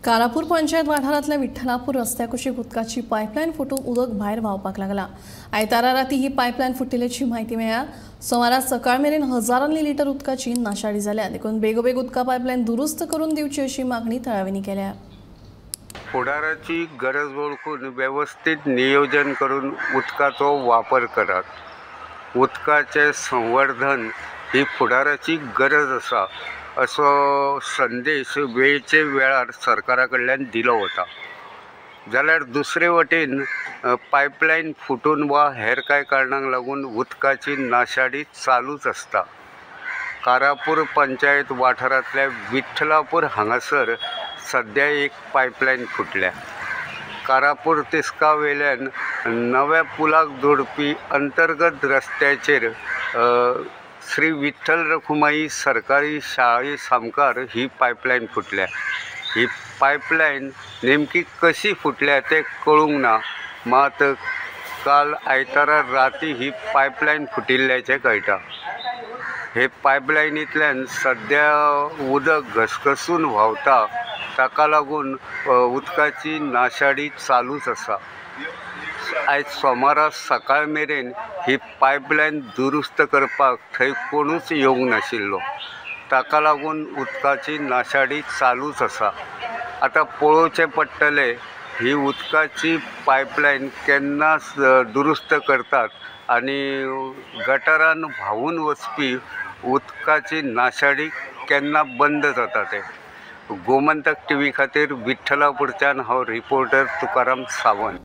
कारापूर पंचायत वाठारातल्या विठ्ठलापूर रस्त्याकुशी उदकाची पायपलायन फुटून उदक भायर व्हांवपाक लागला। आयतारा राती ही पायपलायन फुटिल्ल्याची माहिती मेळ्ळ्या। सोमारा सकाळ मेरेन हजारांनी लिटर उदकाची नाशाडी जाल्या। देखून बेगोबेग उदका पायपलायन दुरुस्त करून दिवची अशी मागणी थळाव्यांनी केल्या। फुडाराची गरज ओळखून व्यवस्थित नियोजन करून उदकाचो वापर करात। उदकाचे संवर्धन ही फुडाराची गरज आसा असो संदेश वेळचे वेळार सरकारा कडल्यान दिलो वता। जाल्यार दुसरे वटेन पायपलायन फुटून वा हेर कांय कारणांक लागून उदकाची नाशाडी चालूच आसता। कारापूर पंचायत वाठारांतल्या विठ्ठलापूर हांगासर सध्या एक पायपलायन फुटल्या। कारापूर तिस्का वेल्यान नव्या पुलाक जोडपी अंतर्गत रस्त्याचेर श्री विठ्ठल रखुमाई सरकारी शाळे सामकार ही पायपलायन फुटल्या। ही पायपलायन नेमकी कशी फुटल्या ते कळूंक ना, मात काल आयतारा राती ही पायपलायन फुटिल्ल्याचें कळटा। हे पायपलायनींतल्यान सध्या उदक घसघसून व्हांवता, ताका लागून उदकाची नाशाडी चालूच आसा। आयज सोमारा सकाळ मेरेन ही पायपलायन दुरुस्त करपाक थंय कोणूच येवंक नाशिल्लो, ताका लागून उदकाची नाशाडी चालूच आसा। आतां पळोवचें पडटलें ही उदकाची पायपलायन केन्ना दुरुस्त करतात आनी गटारान व्हांवून वचपी उदकाची नाशाडी केन्ना बंद जाता तें। गोमंतक टीव्ही खातीर विठ्ठलापूरच्यान हांव रिपोर्टर तुकाराम सावंत।